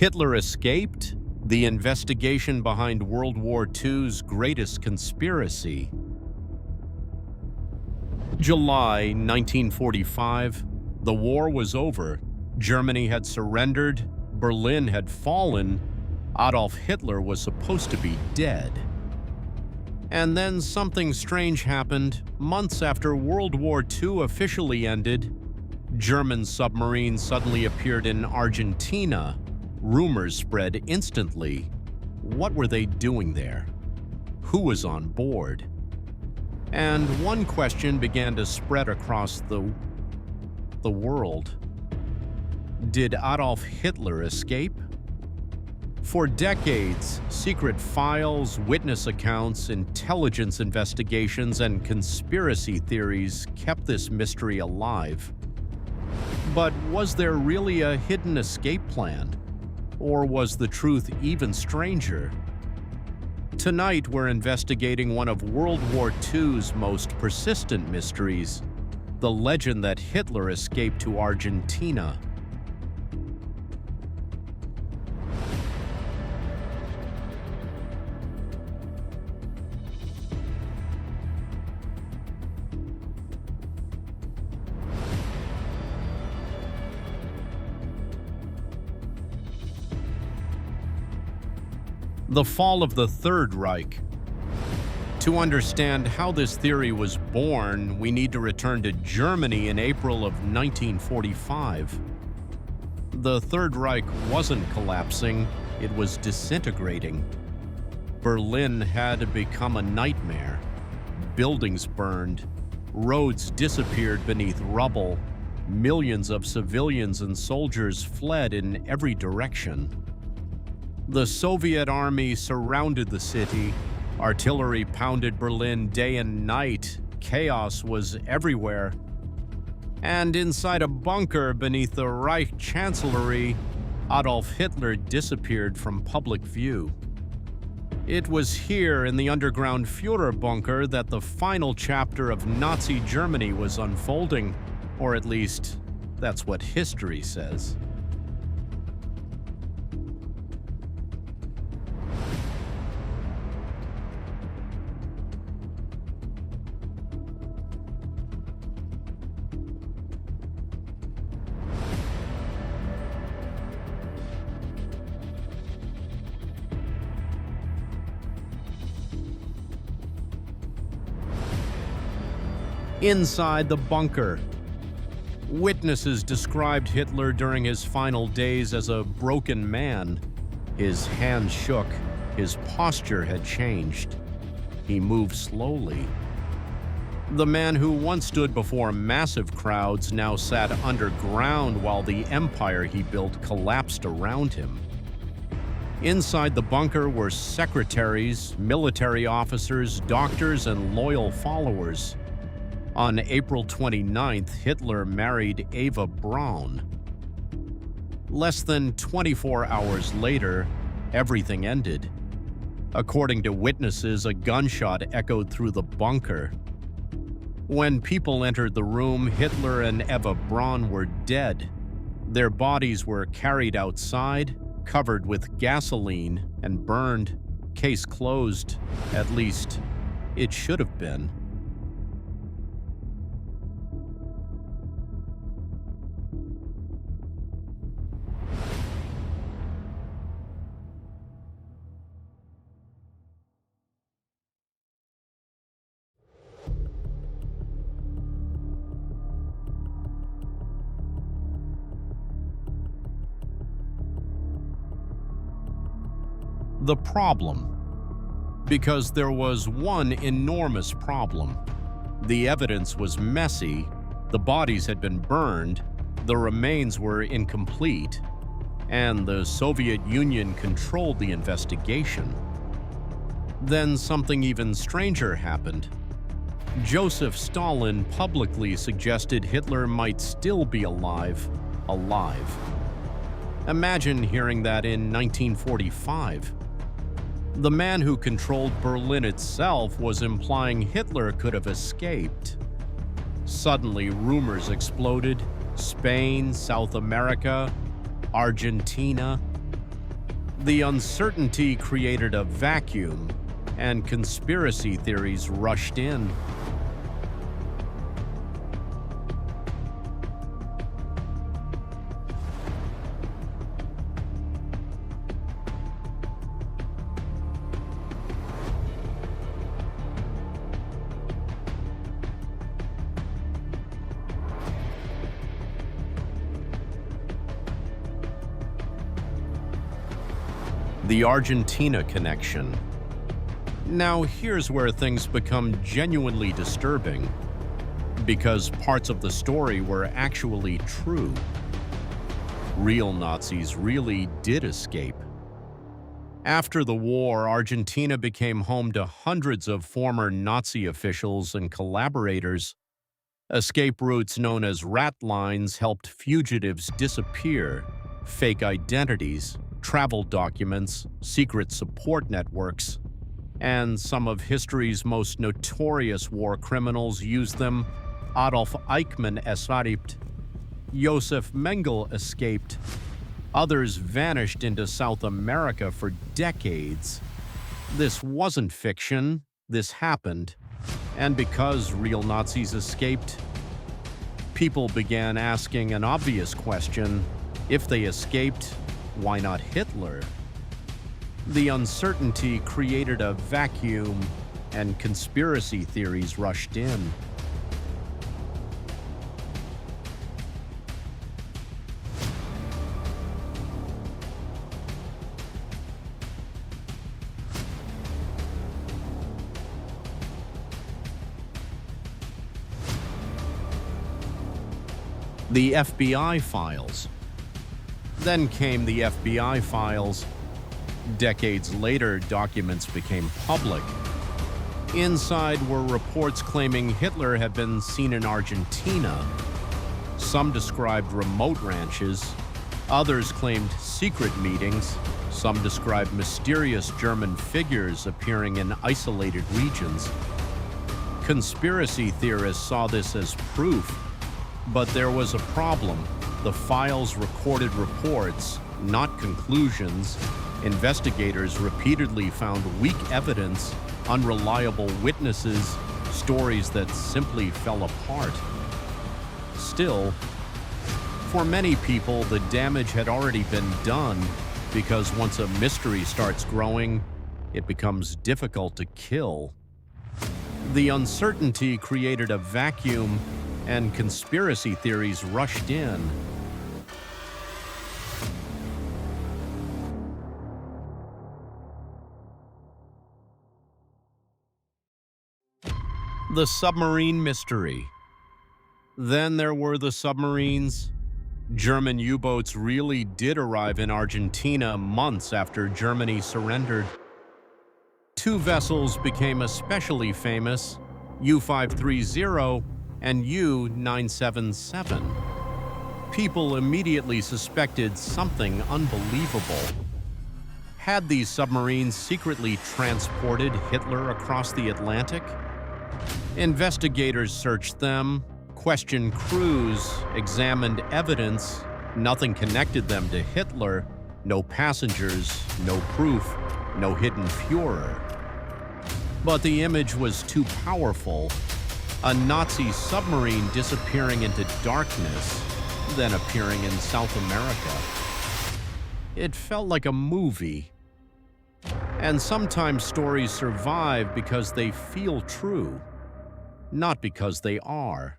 Hitler escaped? The investigation behind World War II's greatest conspiracy. July 1945. The war was over. Germany had surrendered. Berlin had fallen. Adolf Hitler was supposed to be dead. And then something strange happened. Months after World War II officially ended, German submarines suddenly appeared in Argentina. Rumors spread instantly. What were they doing there? Who was on board? And one question began to spread across the world. Did Adolf Hitler escape? For decades, secret files, witness accounts, intelligence investigations, and conspiracy theories kept this mystery alive. But was there really a hidden escape plan? Or was the truth even stranger? Tonight, we're investigating one of World War II's most persistent mysteries, the legend that Hitler escaped to Argentina. The fall of the Third Reich. To understand how this theory was born, we need to return to Germany in April of 1945. The Third Reich wasn't collapsing, it was disintegrating. Berlin had become a nightmare. Buildings burned, roads disappeared beneath rubble, millions of civilians and soldiers fled in every direction. The Soviet army surrounded the city. Artillery pounded Berlin day and night. Chaos was everywhere. And inside a bunker beneath the Reich Chancellery, Adolf Hitler disappeared from public view. It was here in the underground Führer bunker that the final chapter of Nazi Germany was unfolding, or at least, that's what history says. Inside the bunker, witnesses described Hitler during his final days as a broken man. His hands shook, his posture had changed. He moved slowly. The man who once stood before massive crowds now sat underground while the empire he built collapsed around him. Inside the bunker were secretaries, military officers, doctors, and loyal followers. On April 29th, Hitler married Eva Braun. Less than 24 hours later, everything ended. According to witnesses, a gunshot echoed through the bunker. When people entered the room, Hitler and Eva Braun were dead. Their bodies were carried outside, covered with gasoline, and burned. Case closed. At least, it should have been. The problem. Because there was one enormous problem. The evidence was messy, the bodies had been burned, the remains were incomplete, and the Soviet Union controlled the investigation. Then something even stranger happened. Joseph Stalin publicly suggested Hitler might still be alive. Imagine hearing that in 1945. The man who controlled Berlin itself was implying Hitler could have escaped. Suddenly, rumors exploded. Spain, South America, Argentina. The uncertainty created a vacuum, and conspiracy theories rushed in. The Argentina connection. Now here's where things become genuinely disturbing, because parts of the story were actually true. Real Nazis really did escape. After the war, Argentina became home to hundreds of former Nazi officials and collaborators. Escape routes known as rat lines helped fugitives disappear, fake identities, travel documents, secret support networks, and some of history's most notorious war criminals used them. Adolf Eichmann escaped. Josef Mengele escaped. Others vanished into South America for decades. This wasn't fiction, this happened. And because real Nazis escaped, people began asking an obvious question: if they escaped, why not Hitler? The uncertainty created a vacuum, and conspiracy theories rushed in. The FBI files. Then came the FBI files. Decades later, documents became public. Inside were reports claiming Hitler had been seen in Argentina. Some described remote ranches. Others claimed secret meetings. Some described mysterious German figures appearing in isolated regions. Conspiracy theorists saw this as proof. But there was a problem. The files recorded reports, not conclusions. Investigators repeatedly found weak evidence, unreliable witnesses, stories that simply fell apart. Still, for many people, the damage had already been done, because once a mystery starts growing, it becomes difficult to kill. The uncertainty created a vacuum, and conspiracy theories rushed in. The submarine mystery. Then there were the submarines. German U-boats really did arrive in Argentina months after Germany surrendered. Two vessels became especially famous: U-530 and U-977. People immediately suspected something unbelievable. Had these submarines secretly transported Hitler across the Atlantic? Investigators searched them, questioned crews, examined evidence. Nothing connected them to Hitler. No passengers, no proof, no hidden Führer. But the image was too powerful. A Nazi submarine disappearing into darkness, then appearing in South America. It felt like a movie. And sometimes stories survive because they feel true, not because they are.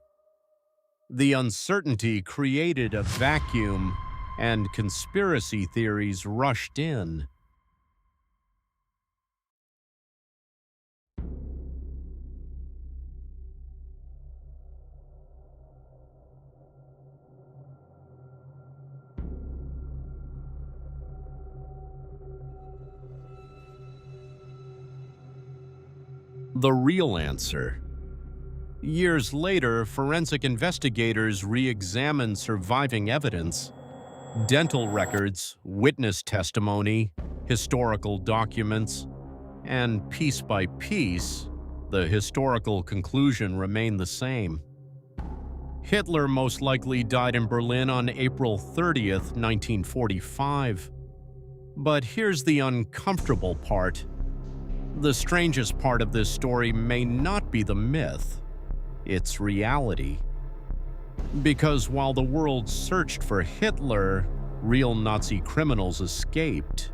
The uncertainty created a vacuum, and conspiracy theories rushed in. The real answer. Years later, forensic investigators re-examined surviving evidence: dental records, witness testimony, historical documents, and piece by piece, the historical conclusion remained the same. Hitler most likely died in Berlin on April 30th, 1945. But here's the uncomfortable part. The strangest part of this story may not be the myth, it's reality. Because while the world searched for Hitler, real Nazi criminals escaped.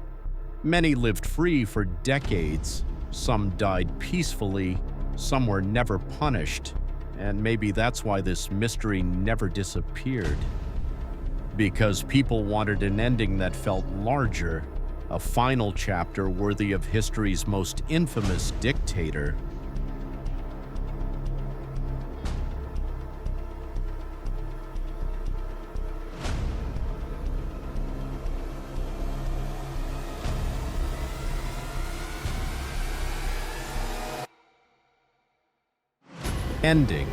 Many lived free for decades, some died peacefully, some were never punished, and maybe that's why this mystery never disappeared. Because people wanted an ending that felt larger, a final chapter worthy of history's most infamous dictator. Ending.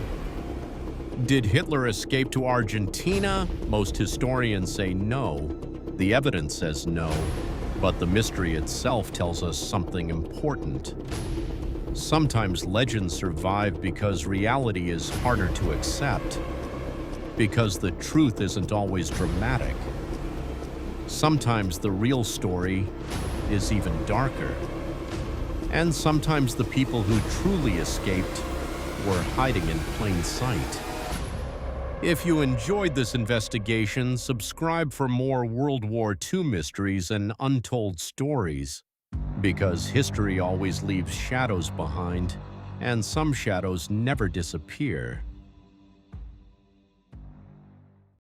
Did Hitler escape to Argentina? Most historians say no. The evidence says no, but the mystery itself tells us something important. Sometimes legends survive because reality is harder to accept, because the truth isn't always dramatic. Sometimes the real story is even darker. And sometimes the people who truly escaped were hiding in plain sight. If you enjoyed this investigation, subscribe for more World War II mysteries and untold stories. Because history always leaves shadows behind, and some shadows never disappear.